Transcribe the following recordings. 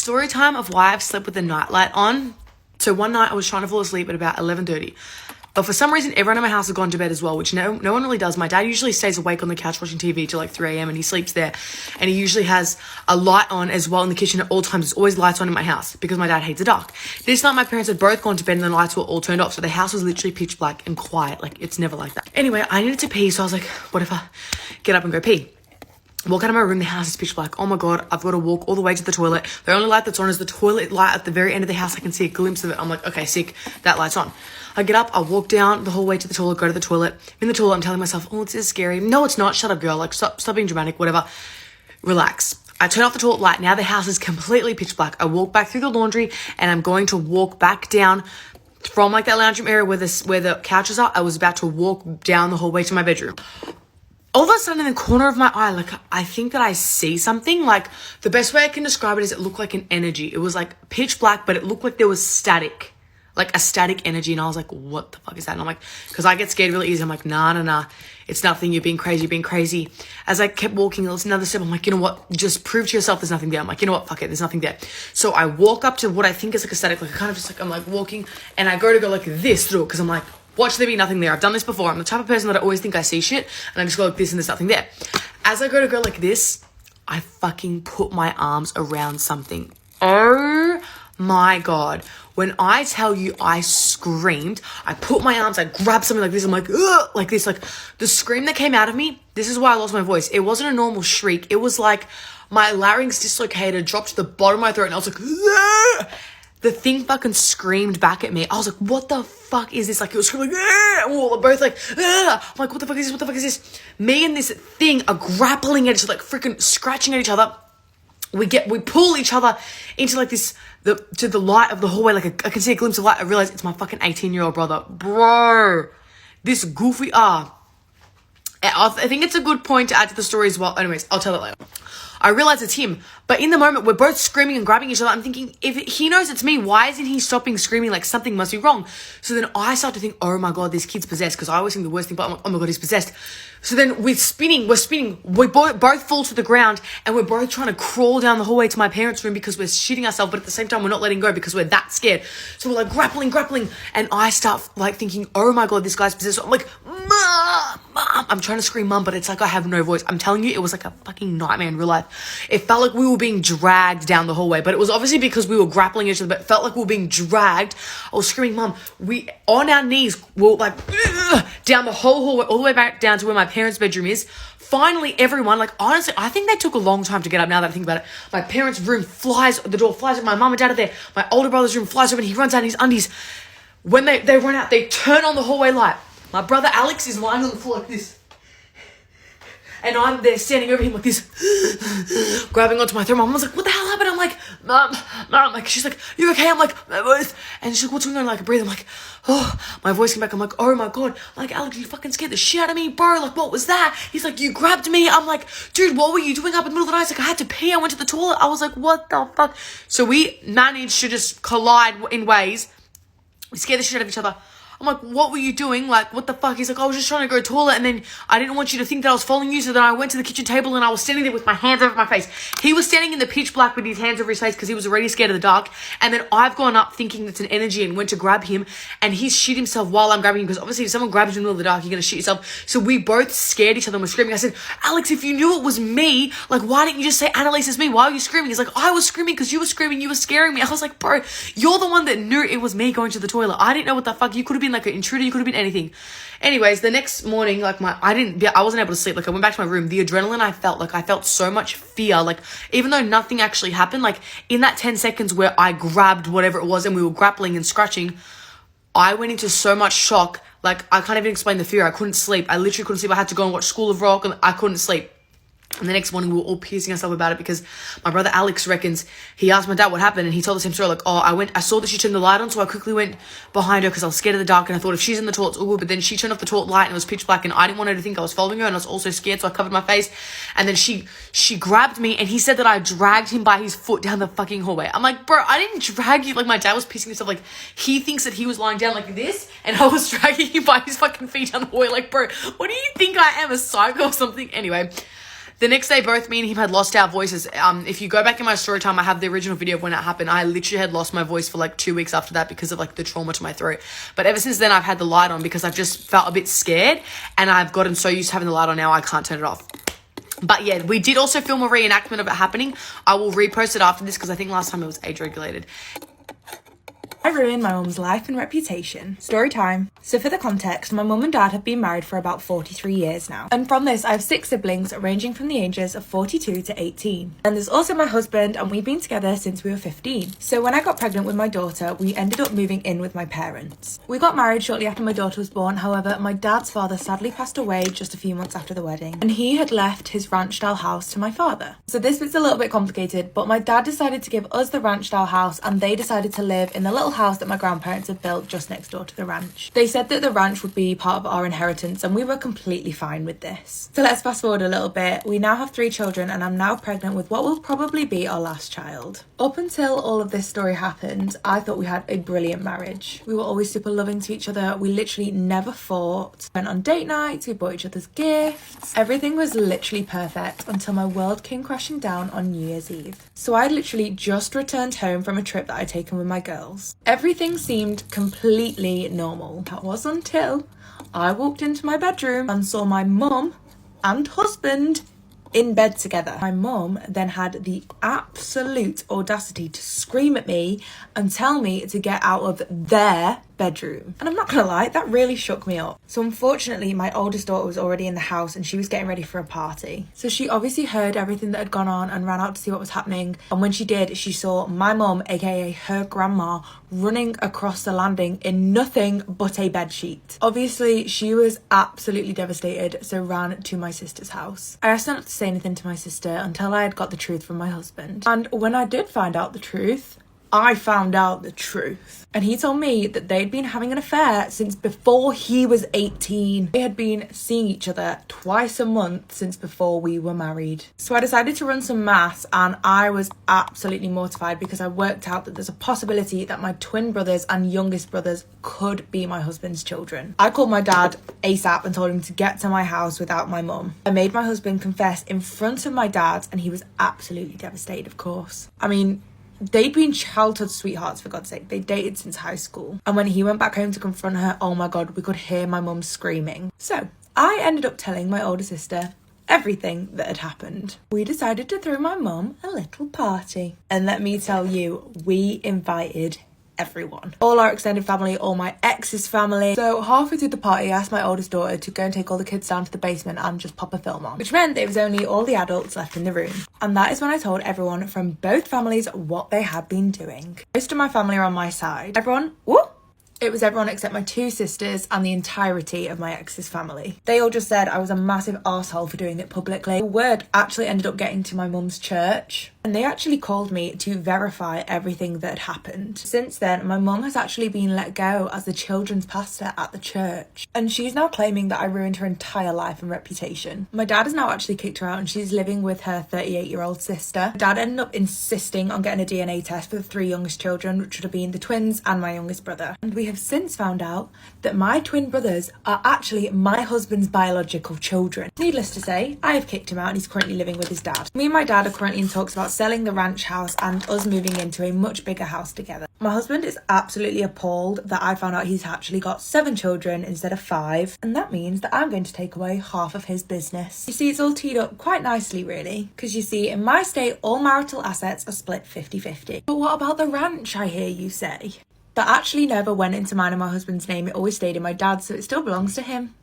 story time of why I've slept with the nightlight on. So one night I was trying to fall asleep at about 11:30. But for some reason, everyone in my house had gone to bed as well, which no one really does. My dad usually stays awake on the couch watching TV till like 3 a.m. and he sleeps there. And he usually has a light on as well in the kitchen at all times. There's always lights on in my house because my dad hates the dark. This night, my parents had both gone to bed and the lights were all turned off. So the house was literally pitch black and quiet. Like, it's never like that. Anyway, I needed to pee. So I was like, what if I get up and go pee? Walk out of my room, the house is pitch black. Oh my God, I've got to walk all the way to the toilet. The only light that's on is the toilet light at the very end of the house. I can see a glimpse of it. I'm like, okay, sick, that light's on. I get up, I walk down the whole way to the toilet, go to the toilet. In the toilet, I'm telling myself, oh, this is scary. No, it's not. Shut up, girl. Like, stop being dramatic, whatever. Relax. I turn off the toilet light. Now the house is completely pitch black. I walk back through the laundry and I'm going to walk back down from like that lounge room area where the couches are. I was about to walk down the hallway to my bedroom. All of a sudden in the corner of my eye, like, I think that I see something. Like, the best way I can describe it is it looked like an energy. It was like pitch black, but it looked like there was static, like a static energy. And I was like, what the fuck is that? And I'm like, because I get scared really easy. I'm like, nah. It's nothing. You're being crazy. As I kept walking, it was another step. I'm like, you know what? Just prove to yourself there's nothing there. I'm like, you know what? Fuck it. There's nothing there. So I walk up to what I think is like a static, like kind of just like, I'm like walking and I go like this through it because I'm like, watch there be nothing there. I've done this before. I'm the type of person that I always think I see shit and I just go like this and there's nothing there. As I go like this, I fucking put my arms around something. Oh my God. When I tell you I screamed, I put my arms, I grabbed something like this. I'm like, ugh, like this, like the scream that came out of me. This is why I lost my voice. It wasn't a normal shriek. It was like my larynx dislocated, dropped to the bottom of my throat and I was like, ugh. The thing fucking screamed back at me. I was like, what the fuck is this? Like, it was screaming like, ah! And we were both like, ah! I'm like, what the fuck is this? What the fuck is this? Me and this thing are grappling at each other, like freaking scratching at each other. We pull each other into like this, to the light of the hallway. Like, I can see a glimpse of light. I realize it's my fucking 18-year-old brother. Bro, this goofy, I think it's a good point to add to the story as well. Anyways, I'll tell it later. I realize it's him, but in the moment, we're both screaming and grabbing each other. I'm thinking, if he knows it's me, why isn't he stopping screaming? Like, something must be wrong. So then I start to think, oh my God, this kid's possessed, because I always think the worst thing, but I'm like, oh my God, he's possessed. So then we're spinning, we both fall to the ground, and we're both trying to crawl down the hallway to my parents' room because we're shitting ourselves, but at the same time, we're not letting go because we're that scared. So we're like grappling, and I start like thinking, oh my God, this guy's possessed. So I'm like, Mom. I'm trying to scream mum, but it's like I have no voice. I'm telling you, it was like a fucking nightmare in real life. It felt like we were being dragged down the hallway, but it was obviously because we were grappling each other, but it felt like we were being dragged. I was screaming, Mum. We, on our knees, were like, down the whole hallway, all the way back down to where my parents' bedroom is. Finally, everyone, like, honestly, I think they took a long time to get up now that I think about it. My parents' room the door flies open, my mum and dad are there. My older brother's room flies open, he runs out in his undies. When they run out, they turn on the hallway light. My brother Alex is lying on the floor like this. And I'm there standing over him like this, grabbing onto my throat. My mom was like, what the hell happened? I'm like, Mom. Like, she's like, you okay? I'm like, my voice. And she's like, what's going on? Like, I breathe. I'm like, oh, my voice came back. I'm like, oh my God. I'm like, Alex, you fucking scared the shit out of me, bro. Like, what was that? He's like, you grabbed me. I'm like, dude, what were you doing up in the middle of the night? He's like, I had to pee. I went to the toilet. I was like, what the fuck? So we managed to just collide in ways. We scared the shit out of each other. I'm like, what were you doing? Like, what the fuck? He's like, I was just trying to go to the toilet and then I didn't want you to think that I was following you. So then I went to the kitchen table and I was standing there with my hands over my face. He was standing in the pitch black with his hands over his face because he was already scared of the dark. And then I've gone up thinking it's an energy and went to grab him and he's shit himself while I'm grabbing him because obviously if someone grabs you in the middle of the dark, you're going to shit yourself. So we both scared each other and were screaming. I said, Alex, if you knew it was me, like, why didn't you just say, Annalise, it's me? Why are you screaming? He's like, I was screaming because you were screaming. You were scaring me. I was like, bro, you're the one that knew it was me going to the toilet. I didn't know what the fuck. You could have been like an intruder. You could have been anything. Anyways, the next morning, like I wasn't able to sleep. Like I went back to my room. The adrenaline I felt so much fear. Like even though nothing actually happened, like in that 10 seconds where I grabbed whatever it was and we were grappling and scratching, I went into so much shock. Like I can't even explain the fear. I couldn't sleep. I literally couldn't sleep. I had to go and watch School of Rock and I couldn't sleep. And the next morning, we were all piercing ourselves about it because my brother Alex reckons he asked my dad what happened and he told the same story. Like, oh, I saw that she turned the light on, so I quickly went behind her because I was scared of the dark and I thought if she's in the toilet, it's all good. But then she turned off the toilet light and it was pitch black and I didn't want her to think I was following her and I was also scared, so I covered my face. And then she grabbed me and he said that I dragged him by his foot down the fucking hallway. I'm like, bro, I didn't drag you. Like, my dad was pissing himself. Like, he thinks that he was lying down like this and I was dragging him by his fucking feet down the hallway. Like, bro, what do you think I am, a psycho or something? Anyway. The next day, both me and him had lost our voices. If you go back in my story time, I have the original video of when it happened. I literally had lost my voice for like 2 weeks after that because of like the trauma to my throat. But ever since then, I've had the light on because I've just felt a bit scared, and I've gotten so used to having the light on now I can't turn it off. But yeah, we did also film a reenactment of it happening. I will repost it after this because I think last time it was age regulated. I ruined my mum's life and reputation. Story time. So for the context, my mum and dad have been married for about 43 years now. And from this, I have 6 siblings ranging from the ages of 42 to 18. And there's also my husband, and we've been together since we were 15. So when I got pregnant with my daughter, we ended up moving in with my parents. We got married shortly after my daughter was born. However, my dad's father sadly passed away just a few months after the wedding. And he had left his ranch-style house to my father. So this bit's a little bit complicated, but my dad decided to give us the ranch-style house, and they decided to live in the little house that my grandparents had built just next door to the ranch. They said that the ranch would be part of our inheritance, and we were completely fine with this. So let's fast forward a little bit. We now have 3 children, and I'm now pregnant with what will probably be our last child. Up until all of this story happened, I thought we had a brilliant marriage. We were always super loving to each other. We literally never fought. Went on date nights, we bought each other's gifts. Everything was literally perfect until my world came crashing down on New Year's Eve. So I literally just returned home from a trip that I'd taken with my girls. Everything seemed completely normal. That was until I walked into my bedroom and saw my mum and husband in bed together. My mum then had the absolute audacity to scream at me and tell me to get out of their bedroom. And I'm not gonna lie, that really shook me up. So unfortunately, my oldest daughter was already in the house and she was getting ready for a party. So she obviously heard everything that had gone on and ran out to see what was happening. And when she did, she saw my mum, aka her grandma, running across the landing in nothing but a bedsheet. Obviously, she was absolutely devastated, so ran to my sister's house. I asked her not to say anything to my sister until I had got the truth from my husband. And when I did find out the truth, I found out the truth. And he told me that they'd been having an affair since before he was 18. They had been seeing each other twice a month since before we were married. So I decided to run some maths, and I was absolutely mortified because I worked out that there's a possibility that my twin brothers and youngest brothers could be my husband's children. I called my dad ASAP and told him to get to my house without my mum. I made my husband confess in front of my dad, and he was absolutely devastated, of course. I mean, they'd been childhood sweethearts, for God's sake. They dated since high school. And when he went back home to confront her, oh my God, we could hear my mum screaming. So I ended up telling my older sister everything that had happened. We decided to throw my mum a little party. And let me tell you, we invited everyone. All our extended family, all my ex's family. So halfway through the party, I asked my oldest daughter to go and take all the kids down to the basement and just pop a film on, which meant there was only all the adults left in the room. And that is when I told everyone from both families what they had been doing. Most of my family are on my side. Everyone, whoop! It was everyone except my 2 sisters and the entirety of my ex's family. They all just said I was a massive arsehole for doing it publicly. The word actually ended up getting to my mum's church, and they actually called me to verify everything that had happened. Since then, my mum has actually been let go as the children's pastor at the church, and she's now claiming that I ruined her entire life and reputation. My dad has now actually kicked her out, and she's living with her 38-year-old sister. My dad ended up insisting on getting a DNA test for the 3 youngest children, which would have been the twins and my youngest brother. And we have since found out that my twin brothers are actually my husband's biological children. Needless to say, I have kicked him out and he's currently living with his dad. Me and my dad are currently in talks about selling the ranch house and us moving into a much bigger house together. My husband is absolutely appalled that I found out he's actually got 7 children instead of 5, and that means that I'm going to take away half of his business. You see, it's all teed up quite nicely really, because you see, in my state, all marital assets are split 50-50. But what about the ranch, I hear you say? That actually never went into mine and my husband's name. It always stayed in my dad's, so it still belongs to him.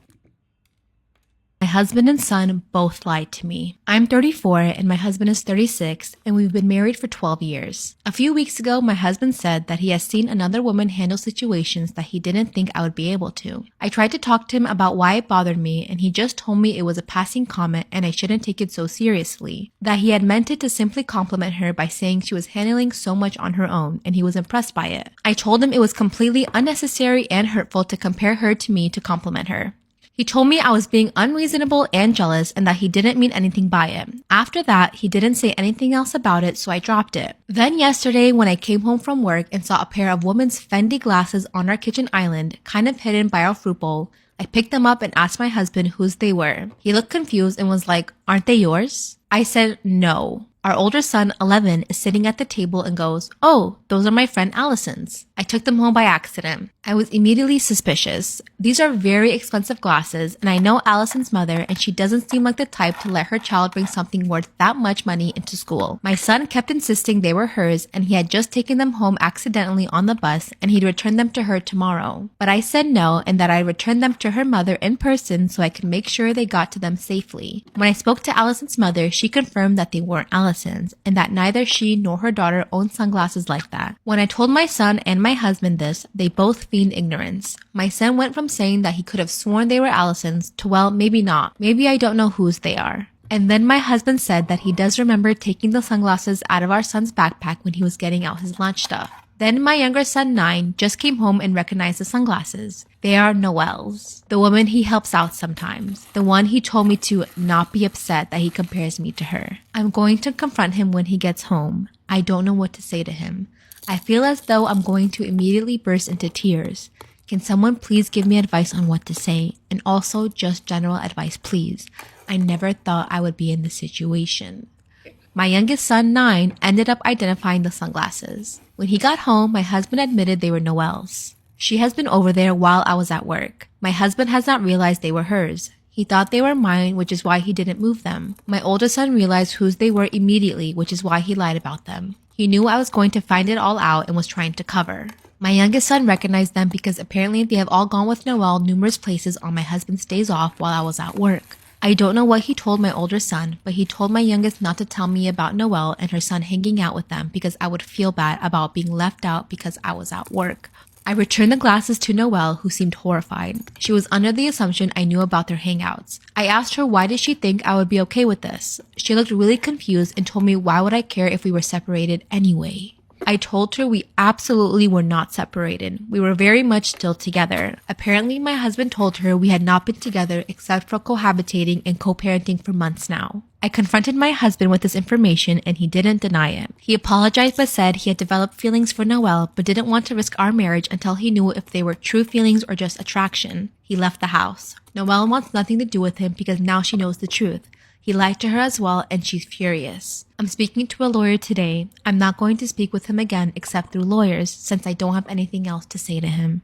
My husband and son both lied to me. I'm 34 and my husband is 36, and we've been married for 12 years. A few weeks ago, my husband said that he has seen another woman handle situations that he didn't think I would be able to. I tried to talk to him about why it bothered me, and he just told me it was a passing comment and I shouldn't take it so seriously. That he had meant it to simply compliment her by saying she was handling so much on her own, and he was impressed by it. I told him it was completely unnecessary and hurtful to compare her to me to compliment her. He told me I was being unreasonable and jealous and that he didn't mean anything by it. After that, he didn't say anything else about it, so I dropped it. Then yesterday, when I came home from work and saw a pair of women's Fendi glasses on our kitchen island, kind of hidden by our fruit bowl, I picked them up and asked my husband whose they were. He looked confused and was like, "Aren't they yours?" I said no. Our older son, 11, is sitting at the table and goes, "Oh, those are my friend Allison's. I took them home by accident." I was immediately suspicious. These are very expensive glasses, and I know Allison's mother, and she doesn't seem like the type to let her child bring something worth that much money into school. My son kept insisting they were hers, and he had just taken them home accidentally on the bus, and he'd return them to her tomorrow. But I said no, and that I'd return them to her mother in person so I could make sure they got to them safely. When I spoke to Allison's mother, she confirmed that they weren't Allison's, and that neither she nor her daughter owned sunglasses like that. When I told my son and my husband this, they both feigned ignorance. My son went from saying that he could have sworn they were Allison's to, well, maybe not. Maybe I don't know whose they are. And then my husband said that he does remember taking the sunglasses out of our son's backpack when he was getting out his lunch stuff. Then my younger son, 9, just came home and recognized the sunglasses. They are Noelle's, the woman he helps out sometimes, the one he told me to not be upset that he compares me to her. I'm going to confront him when he gets home. I don't know what to say to him. I feel as though I'm going to immediately burst into tears. Can someone please give me advice on what to say? And also just general advice, please. I never thought I would be in this situation. My youngest son, 9, ended up identifying the sunglasses. When he got home, my husband admitted they were Noelle's. She has been over there while I was at work. My husband has not realized they were hers. He thought they were mine, which is why he didn't move them. My older son realized whose they were immediately, which is why he lied about them. He knew I was going to find it all out and was trying to cover. My youngest son recognized them because apparently they have all gone with Noelle numerous places on my husband's days off while I was at work. I don't know what he told my older son, but he told my youngest not to tell me about Noelle and her son hanging out with them because I would feel bad about being left out because I was at work. I returned the glasses to Noelle, who seemed horrified. She was under the assumption I knew about their hangouts. I asked her why did she think I would be okay with this. She looked really confused and told me why would I care if we were separated anyway. I told her we absolutely were not separated. We were very much still together. Apparently, my husband told her we had not been together except for cohabitating and co-parenting for months now. I confronted my husband with this information and he didn't deny it. He apologized but said he had developed feelings for Noelle but didn't want to risk our marriage until he knew if they were true feelings or just attraction. He left the house. Noelle wants nothing to do with him because now she knows the truth. He lied to her as well and she's furious. I'm speaking to a lawyer today. I'm not going to speak with him again except through lawyers since I don't have anything else to say to him.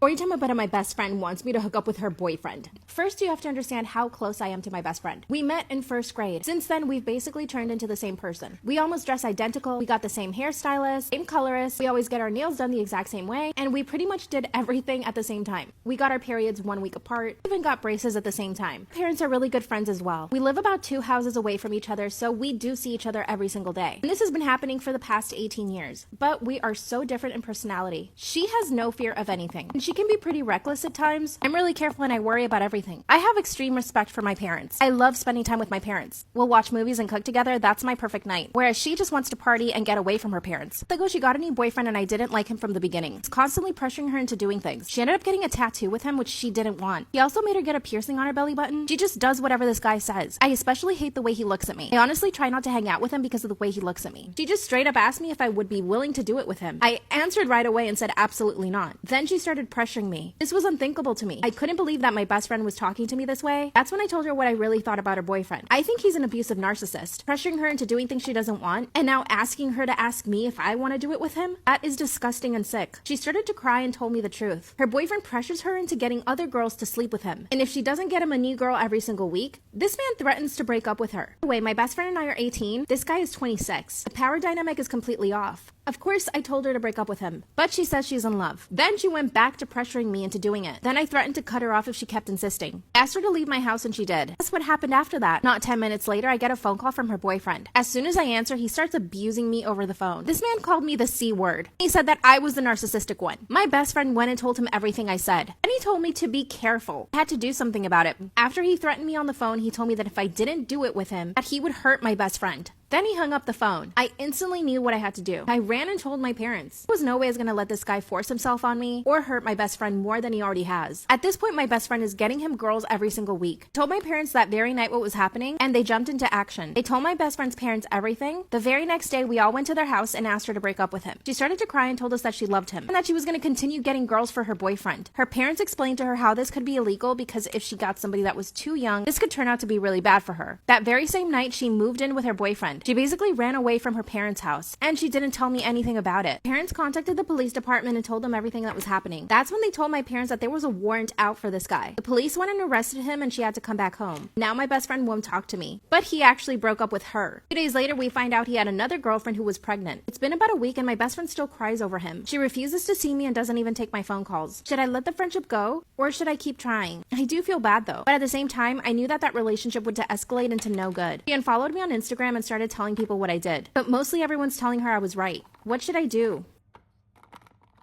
Story time about how my best friend wants me to hook up with her boyfriend. First, you have to understand how close I am to my best friend. We met in first grade. Since then, we've basically turned into the same person. We almost dress identical. We got the same hairstylist, same colorist. We always get our nails done the exact same way. And we pretty much did everything at the same time. We got our periods 1 week apart. We even got braces at the same time. Parents are really good friends as well. We live about 2 houses away from each other, so we do see each other every single day. And this has been happening for the past 18 years. But we are so different in personality. She has no fear of anything. And she can be pretty reckless at times. I'm really careful and I worry about everything. I have extreme respect for my parents. I love spending time with my parents. We'll watch movies and cook together. That's my perfect night. Whereas she just wants to party and get away from her parents. Like, oh, she got a new boyfriend and I didn't like him from the beginning. It's constantly pressuring her into doing things. She ended up getting a tattoo with him, which she didn't want. He also made her get a piercing on her belly button. She just does whatever this guy says. I especially hate the way he looks at me. I honestly try not to hang out with him because of the way he looks at me. She just straight up asked me if I would be willing to do it with him. I answered right away and said absolutely not. Then she started pressuring me. This was unthinkable to me. I couldn't believe that my best friend was talking to me this way. That's when I told her what I really thought about her boyfriend. I think he's an abusive narcissist, pressuring her into doing things she doesn't want, and now asking her to ask me if I want to do it with him. That is disgusting and sick. She started to cry and told me the truth. Her boyfriend pressures her into getting other girls to sleep with him, and if she doesn't get him a new girl every single week, this man threatens to break up with her. By the way, my best friend and I are 18. This guy is 26. The power dynamic is completely off. Of course, I told her to break up with him, but she says she's in love. Then she went back to pressuring me into doing it. Then I threatened to cut her off if she kept insisting. I asked her to leave my house and she did. That's what happened after that. Not 10 minutes later, I get a phone call from her boyfriend. As soon as I answer, he starts abusing me over the phone. This man called me the C word. He said that I was the narcissistic one. My best friend went and told him everything I said. And he told me to be careful. I had to do something about it. After he threatened me on the phone, he told me that if I didn't do it with him, that he would hurt my best friend. Then he hung up the phone. I instantly knew what I had to do. I ran and told my parents. There was no way I was gonna let this guy force himself on me or hurt my best friend more than he already has. At this point, my best friend is getting him girls every single week. Told my parents that very night what was happening, and they jumped into action. They told my best friend's parents everything. The very next day, we all went to their house and asked her to break up with him. She started to cry and told us that she loved him and that she was going to continue getting girls for her boyfriend. Her parents explained to her how this could be illegal because if she got somebody that was too young, this could turn out to be really bad for her. That very same night, she moved in with her boyfriend. She basically ran away from her parents' house, and she didn't tell me anything about it. Parents contacted the police department and told them everything that was happening. That's when they told my parents that there was a warrant out for this guy. The police went and arrested him, and she had to come back home. Now my best friend won't talk to me, but he actually broke up with her. 2 days later, we find out he had another girlfriend who was pregnant. It's been about a week, and my best friend still cries over him. She refuses to see me and doesn't even take my phone calls. Should I let the friendship go, or should I keep trying? I do feel bad though, but at the same time, I knew that that relationship would escalate into no good. She unfollowed me on Instagram and started telling people what I did, but mostly everyone's telling her I was right. What should I do?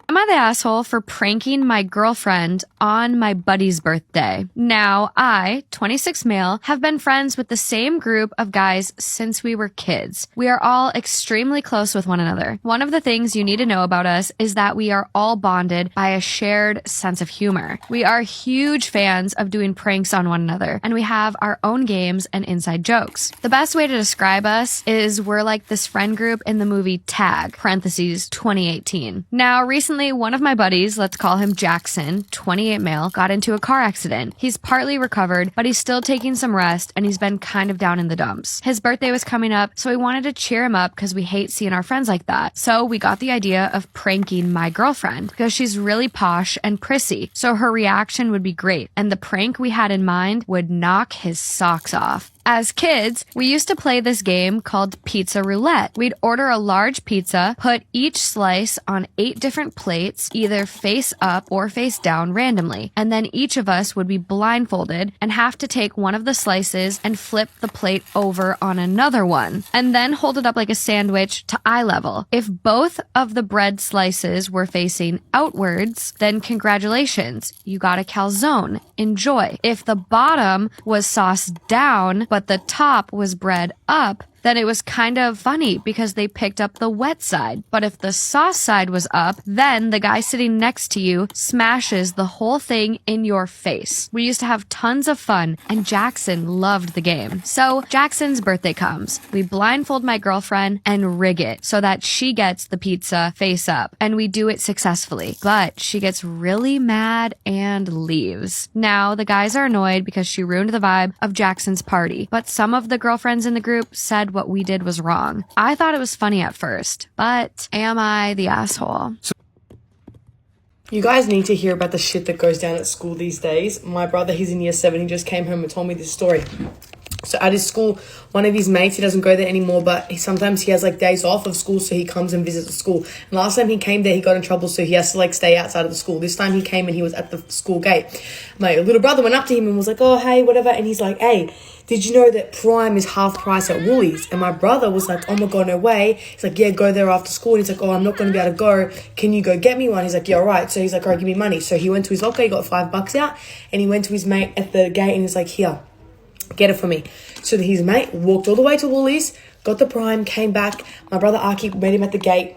Am I the asshole for pranking my girlfriend on my buddy's birthday? Now, I, 26 male, have been friends with the same group of guys since we were kids. We are all extremely close with one another. One of the things you need to know about us is that we are all bonded by a shared sense of humor. We are huge fans of doing pranks on one another, and we have our own games and inside jokes. The best way to describe us is we're like this friend group in the movie Tag, parentheses 2018. Now, recently, one of my buddies, let's call him Jackson, 28 male, got into a car accident. He's partly recovered, but he's still taking some rest, and he's been kind of down in the dumps. His birthday was coming up, so we wanted to cheer him up because we hate seeing our friends like that. So we got the idea of pranking my girlfriend because she's really posh and prissy, so her reaction would be great, and the prank we had in mind would knock his socks off. As kids, we used to play this game called Pizza Roulette. We'd order a large pizza, put each slice on 8 different plates, either face up or face down randomly, and then each of us would be blindfolded and have to take one of the slices and flip the plate over on another one, and then hold it up like a sandwich to eye level. If both of the bread slices were facing outwards, then congratulations, you got a calzone. Enjoy. If the bottom was sauced down, but the top was bread up, then it was kind of funny because they picked up the wet side. But if the sauce side was up, then the guy sitting next to you smashes the whole thing in your face. We used to have tons of fun, and Jackson loved the game. So Jackson's birthday comes. We blindfold my girlfriend and rig it so that she gets the pizza face up, and we do it successfully. But she gets really mad and leaves. Now, the guys are annoyed because she ruined the vibe of Jackson's party, but some of the girlfriends in the group said what we did was wrong. I thought it was funny at first, but am I the asshole? You guys need to hear about the shit that goes down at school these days. My brother, he's in year 7, he just came home and told me this story. So at his school, one of his mates, he doesn't go there anymore, but sometimes he has like days off of school, so he comes and visits the school. And last time he came there, he got in trouble, so he has to like stay outside of the school. This time he came and he was at the school gate. My little brother went up to him and was like, oh, hey, whatever. And he's like, hey, did you know that Prime is half price at Woolies? And my brother was like, oh my God, no way. He's like, yeah, go there after school. And he's like, oh, I'm not going to be able to go. Can you go get me one? He's like, yeah, all right. So he's like, all right, give me money. So he went to his locker, he got $5 out, and he went to his mate at the gate and he's like, here, get it for me. So his mate walked all the way to Woolies, got the Prime, came back. My brother Aki met him at the gate.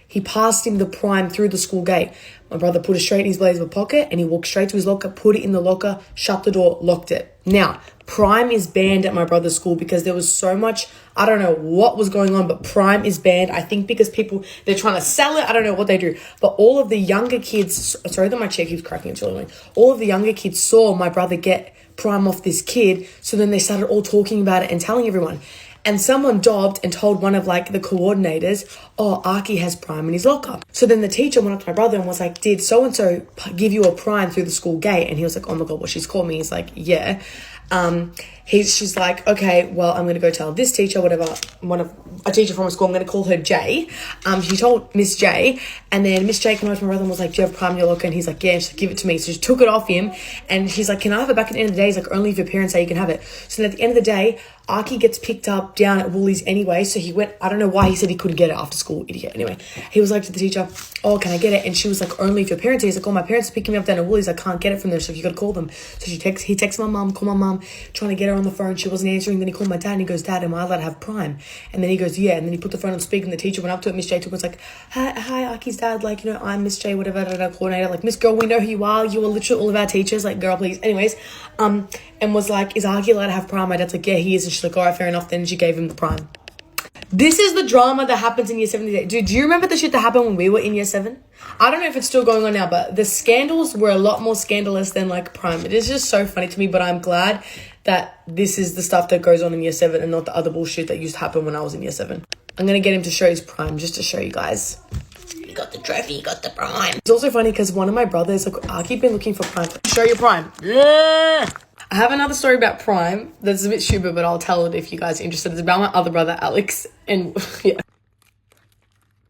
He passed him the Prime through the school gate. My brother put it straight in his blazer pocket and he walked straight to his locker, put it in the locker, shut the door, locked it. Now, Prime is banned at my brother's school because there was so much, I don't know what was going on, but Prime is banned. I think because they're trying to sell it. I don't know what they do. But all of the younger kids, sorry that my chair keeps cracking, it's really annoying. All of the younger kids saw my brother get Prime off this kid, so then they started all talking about it and telling everyone. And someone dobbed and told one of like the coordinators, oh, Arky has Prime in his locker. So then the teacher went up to my brother and was like, did so-and-so give you a Prime through the school gate? And he was like, oh my God, what, she's called me? He's like, yeah. She's like, okay, well, I'm going to go tell this teacher, whatever, a teacher from a school, I'm going to call her Jay. She told Miss J, and then Miss J came over to my brother and was like, do you have Prime in your locker? And he's like, yeah. She's like, give it to me. So she took it off him, and she's like, can I have it back at the end of the day? He's like, only if your parents say you can have it. So then at the end of the day, Arky gets picked up down at Woolies anyway, so he went, I don't know why he said he couldn't get it after school, idiot. Anyway, he was like to the teacher, oh, can I get it? And she was like, only if your parents are here. He's like, oh, my parents are picking me up down at Woolies, I can't get it from there, so you gotta call them. So he texts my mom, call my mom, trying to get her on the phone, she wasn't answering. Then he called my dad and he goes, Dad, am I allowed to have Prime? And then he goes, yeah. And then he put the phone on speaker and the teacher went up to it. Miss J was like, hi, Arky's dad, like, you know, I'm Miss J, whatever, coordinator, like, Miss Girl, we know who you are literally all of our teachers, like, girl, please. Anyways, and was like, is Arky allowed to have Prime? My dad's like, yeah, he is. And she's like, all right, fair enough. Then she gave him the Prime. This is the drama that happens in year 7 today. Dude, do you remember the shit that happened when we were in year 7? I don't know if it's still going on now, but the scandals were a lot more scandalous than like Prime. It is just so funny to me, but I'm glad that this is the stuff that goes on in year 7 and not the other bullshit that used to happen when I was in year 7. I'm going to get him to show his Prime just to show you guys. You got the trophy, you got the Prime. It's also funny because one of my brothers, like, I keep been looking for Prime. Show your Prime. Yeah. I have another story about Prime that's a bit stupid, but I'll tell it if you guys are interested. It's about my other brother, Alex, and yeah.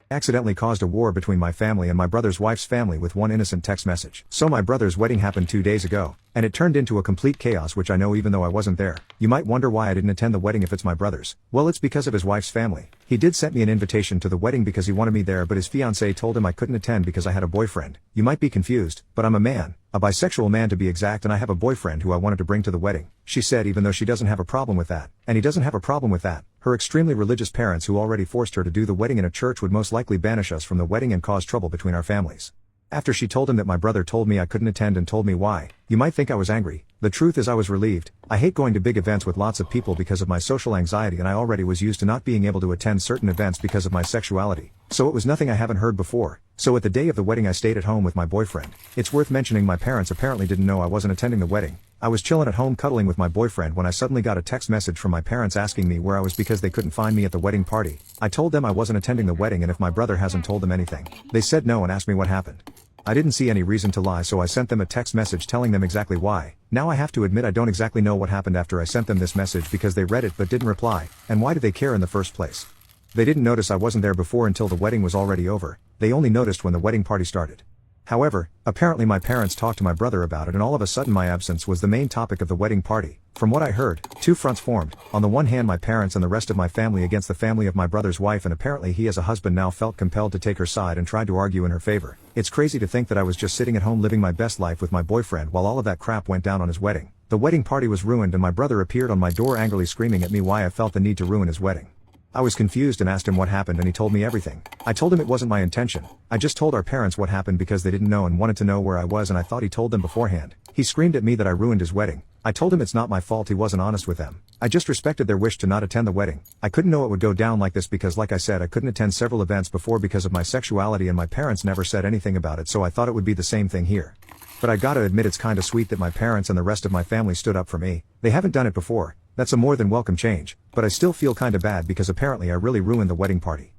Accidentally caused a war between my family and my brother's wife's family with one innocent text message. So my brother's wedding happened 2 days ago, and it turned into a complete chaos, which I know even though I wasn't there. You might wonder why I didn't attend the wedding if it's my brother's. Well, it's because of his wife's family. He did send me an invitation to the wedding because he wanted me there, but his fiancée told him I couldn't attend because I had a boyfriend. You might be confused, but I'm a man. A bisexual man to be exact, and I have a boyfriend who I wanted to bring to the wedding. She said even though she doesn't have a problem with that, and he doesn't have a problem with that, her extremely religious parents who already forced her to do the wedding in a church would most likely banish us from the wedding and cause trouble between our families. After she told him that my brother told me I couldn't attend and told me why, you might think I was angry. The truth is I was relieved. I hate going to big events with lots of people because of my social anxiety, and I already was used to not being able to attend certain events because of my sexuality. So it was nothing I haven't heard before. So at the day of the wedding I stayed at home with my boyfriend. It's worth mentioning my parents apparently didn't know I wasn't attending the wedding. I was chilling at home cuddling with my boyfriend when I suddenly got a text message from my parents asking me where I was because they couldn't find me at the wedding party. I told them I wasn't attending the wedding and if my brother hasn't told them anything. They said no and asked me what happened. I didn't see any reason to lie, so I sent them a text message telling them exactly why. Now I have to admit I don't exactly know what happened after I sent them this message because they read it but didn't reply. And why did they care in the first place? They didn't notice I wasn't there before until the wedding was already over. They only noticed when the wedding party started. However, apparently my parents talked to my brother about it and all of a sudden my absence was the main topic of the wedding party. From what I heard, two fronts formed. On the one hand my parents and the rest of my family against the family of my brother's wife, and apparently he as a husband now felt compelled to take her side and tried to argue in her favor. It's crazy to think that I was just sitting at home living my best life with my boyfriend while all of that crap went down on his wedding. The wedding party was ruined and my brother appeared on my door angrily screaming at me why I felt the need to ruin his wedding. I was confused and asked him what happened and he told me everything. I told him it wasn't my intention. I just told our parents what happened because they didn't know and wanted to know where I was, and I thought he told them beforehand. He screamed at me that I ruined his wedding. I told him it's not my fault, he wasn't honest with them. I just respected their wish to not attend the wedding. I couldn't know it would go down like this because like I said I couldn't attend several events before because of my sexuality and my parents never said anything about it, so I thought it would be the same thing here. But I gotta admit it's kinda sweet that my parents and the rest of my family stood up for me. They haven't done it before. That's a more than welcome change, but I still feel kinda bad because apparently I really ruined the wedding party.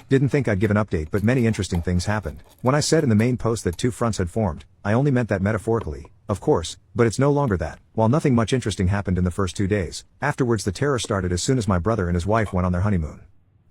Didn't think I'd give an update, but many interesting things happened. When I said in the main post that two fronts had formed, I only meant that metaphorically, of course, but it's no longer that. While nothing much interesting happened in the first 2 days, afterwards the terror started as soon as my brother and his wife went on their honeymoon.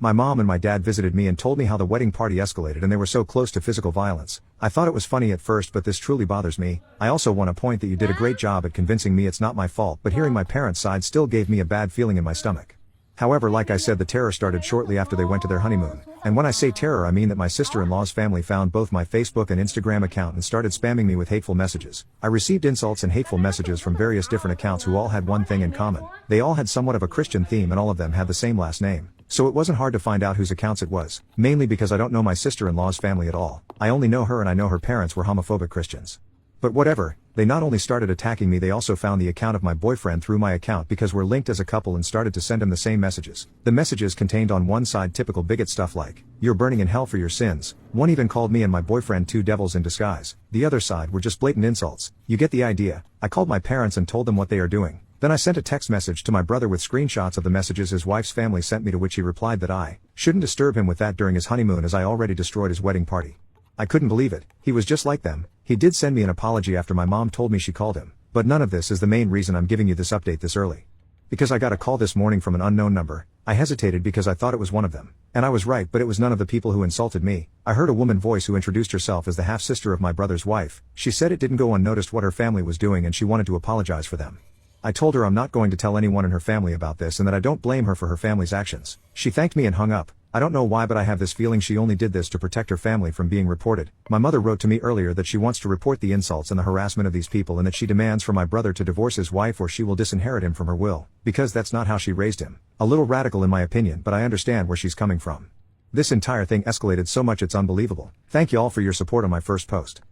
My mom and my dad visited me and told me how the wedding party escalated and they were so close to physical violence. I thought it was funny at first, but this truly bothers me. I also want to point that you did a great job at convincing me it's not my fault, but hearing my parents' side still gave me a bad feeling in my stomach. However, like I said, the terror started shortly after they went to their honeymoon. And when I say terror I mean that my sister-in-law's family found both my Facebook and Instagram account and started spamming me with hateful messages. I received insults and hateful messages from various different accounts who all had one thing in common. They all had somewhat of a Christian theme and all of them had the same last name. So it wasn't hard to find out whose accounts it was, mainly because I don't know my sister-in-law's family at all. I only know her and I know her parents were homophobic Christians. But whatever, they not only started attacking me, they also found the account of my boyfriend through my account because we're linked as a couple and started to send him the same messages. The messages contained on one side typical bigot stuff like, "You're burning in hell for your sins." One even called me and my boyfriend two devils in disguise. The other side were just blatant insults. You get the idea. I called my parents and told them what they are doing. Then I sent a text message to my brother with screenshots of the messages his wife's family sent me, to which he replied that I shouldn't disturb him with that during his honeymoon as I already destroyed his wedding party. I couldn't believe it. He was just like them. He did send me an apology after my mom told me she called him. But none of this is the main reason I'm giving you this update this early. Because I got a call this morning from an unknown number. I hesitated because I thought it was one of them. And I was right, but it was none of the people who insulted me. I heard a woman voice who introduced herself as the half-sister of my brother's wife. She said it didn't go unnoticed what her family was doing and she wanted to apologize for them. I told her I'm not going to tell anyone in her family about this and that I don't blame her for her family's actions. She thanked me and hung up. I don't know why, but I have this feeling she only did this to protect her family from being reported. My mother wrote to me earlier that she wants to report the insults and the harassment of these people and that she demands for my brother to divorce his wife or she will disinherit him from her will, because that's not how she raised him. A little radical in my opinion, but I understand where she's coming from. This entire thing escalated so much it's unbelievable. Thank you all for your support on my first post.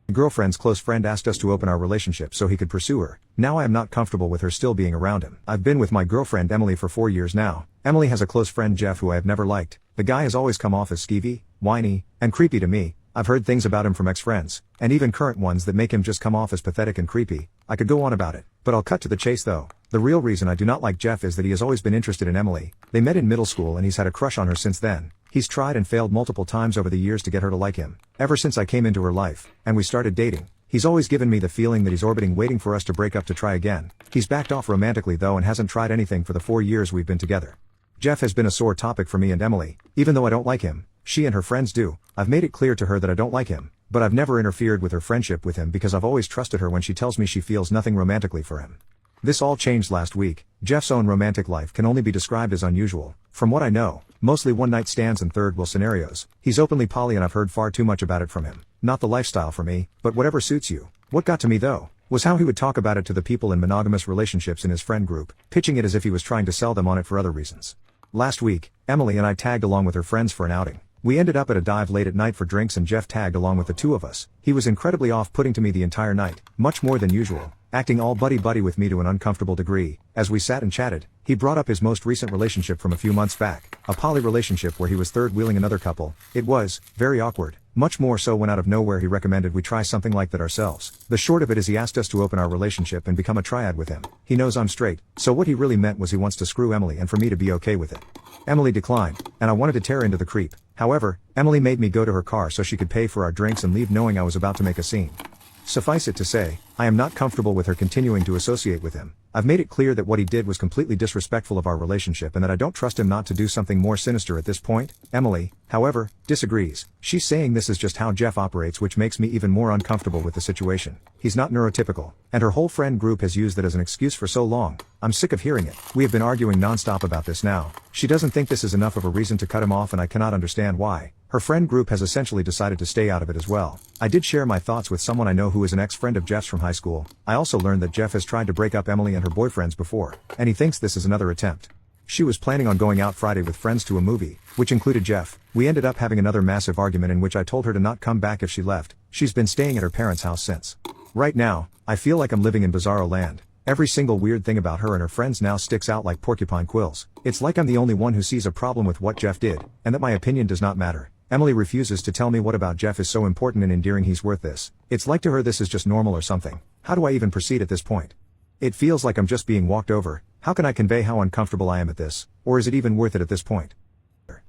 My girlfriend's close friend asked us to open our relationship so he could pursue her. Now I am not comfortable with her still being around him. I've been with my girlfriend Emily for 4 years now. Emily has a close friend Jeff who I have never liked. The guy has always come off as skeevy, whiny, and creepy to me. I've heard things about him from ex-friends, and even current ones that make him just come off as pathetic and creepy. I could go on about it, but I'll cut to the chase though. The real reason I do not like Jeff is that he has always been interested in Emily. They met in middle school and he's had a crush on her since then. He's tried and failed multiple times over the years to get her to like him. Ever since I came into her life, and we started dating, he's always given me the feeling that he's orbiting waiting for us to break up to try again. He's backed off romantically though and hasn't tried anything for the 4 years we've been together. Jeff has been a sore topic for me and Emily. Even though I don't like him, she and her friends do. I've made it clear to her that I don't like him, but I've never interfered with her friendship with him because I've always trusted her when she tells me she feels nothing romantically for him. This all changed last week. Jeff's own romantic life can only be described as unusual. From what I know, mostly one-night stands and third-wheel scenarios. He's openly poly and I've heard far too much about it from him. Not the lifestyle for me, but whatever suits you. What got to me though, was how he would talk about it to the people in monogamous relationships in his friend group, pitching it as if he was trying to sell them on it for other reasons. Last week, Emily and I tagged along with her friends for an outing. We ended up at a dive late at night for drinks and Jeff tagged along with the two of us. He was incredibly off-putting to me the entire night, much more than usual, acting all buddy-buddy with me to an uncomfortable degree. As we sat and chatted, he brought up his most recent relationship from a few months back, a poly relationship where he was third-wheeling another couple. It was very awkward. Much more so when out of nowhere he recommended we try something like that ourselves. The short of it is he asked us to open our relationship and become a triad with him. He knows I'm straight, so what he really meant was he wants to screw Emily and for me to be okay with it. Emily declined, and I wanted to tear into the creep. However, Emily made me go to her car so she could pay for our drinks and leave knowing I was about to make a scene. Suffice it to say, I am not comfortable with her continuing to associate with him. I've made it clear that what he did was completely disrespectful of our relationship and that I don't trust him not to do something more sinister at this point. Emily, however, disagrees. She's saying this is just how Jeff operates, which makes me even more uncomfortable with the situation. He's not neurotypical, and her whole friend group has used that as an excuse for so long. I'm sick of hearing it. We have been arguing nonstop about this now. She doesn't think this is enough of a reason to cut him off and I cannot understand why. Her friend group has essentially decided to stay out of it as well. I did share my thoughts with someone I know who is an ex-friend of Jeff's from high school. I also learned that Jeff has tried to break up Emily and her boyfriends before, and he thinks this is another attempt. She was planning on going out Friday with friends to a movie, which included Jeff. We ended up having another massive argument in which I told her to not come back if she left. She's been staying at her parents' house since. Right now, I feel like I'm living in bizarro land. Every single weird thing about her and her friends now sticks out like porcupine quills. It's like I'm the only one who sees a problem with what Jeff did, and that my opinion does not matter. Emily refuses to tell me what about Jeff is so important and endearing he's worth this. It's like to her this is just normal or something. How do I even proceed at this point? It feels like I'm just being walked over. How can I convey how uncomfortable I am at this? Or is it even worth it at this point?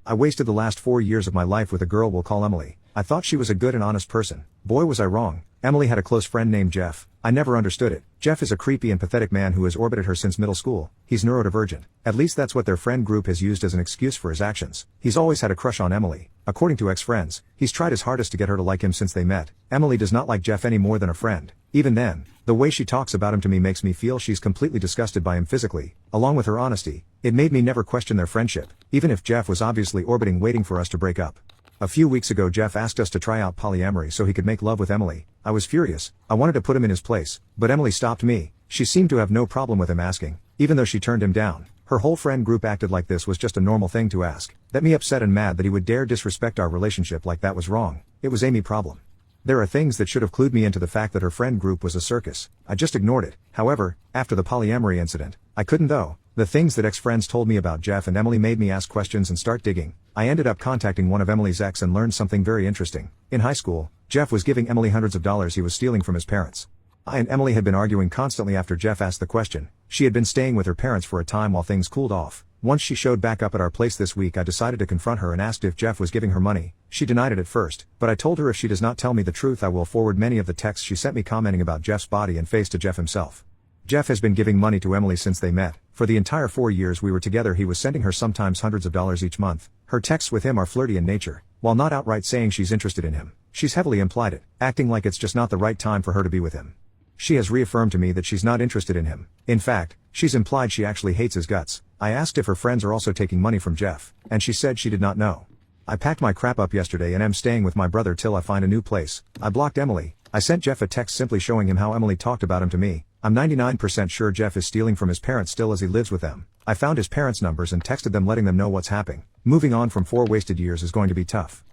I wasted the last 4 years of my life with a girl we'll call Emily. I thought she was a good and honest person. Boy was I wrong. Emily had a close friend named Jeff. I never understood it. Jeff is a creepy and pathetic man who has orbited her since middle school. He's neurodivergent. At least that's what their friend group has used as an excuse for his actions. He's always had a crush on Emily. According to ex-friends, he's tried his hardest to get her to like him since they met. Emily does not like Jeff any more than a friend. Even then, the way she talks about him to me makes me feel she's completely disgusted by him physically. Along with her honesty, it made me never question their friendship, even if Jeff was obviously orbiting waiting for us to break up. A few weeks ago Jeff asked us to try out polyamory so he could make love with Emily. I was furious. I wanted to put him in his place, but Emily stopped me. She seemed to have no problem with him asking, even though she turned him down. Her whole friend group acted like this was just a normal thing to ask. That me upset and mad that he would dare disrespect our relationship like that was wrong. It was Amy's problem. There are things that should have clued me into the fact that her friend group was a circus. I just ignored it. However, after the polyamory incident, I couldn't though. The things that ex-friends told me about Jeff and Emily made me ask questions and start digging. I ended up contacting one of Emily's ex and learned something very interesting. In high school, Jeff was giving Emily hundreds of dollars he was stealing from his parents. I and Emily had been arguing constantly after Jeff asked the question. She had been staying with her parents for a time while things cooled off. Once she showed back up at our place this week, I decided to confront her and asked if Jeff was giving her money. She denied it at first, but I told her if she does not tell me the truth I will forward many of the texts she sent me commenting about Jeff's body and face to Jeff himself. Jeff has been giving money to Emily since they met. For the entire 4 years we were together he was sending her sometimes hundreds of dollars each month. Her texts with him are flirty in nature. While not outright saying she's interested in him, she's heavily implied it, acting like it's just not the right time for her to be with him. She has reaffirmed to me that she's not interested in him. In fact, she's implied she actually hates his guts. I asked if her friends are also taking money from Jeff, and she said she did not know. I packed my crap up yesterday and am staying with my brother till I find a new place. I blocked Emily. I sent Jeff a text simply showing him how Emily talked about him to me. I'm 99% sure Jeff is stealing from his parents still as he lives with them. I found his parents' numbers and texted them letting them know what's happening. Moving on from 4 wasted years is going to be tough.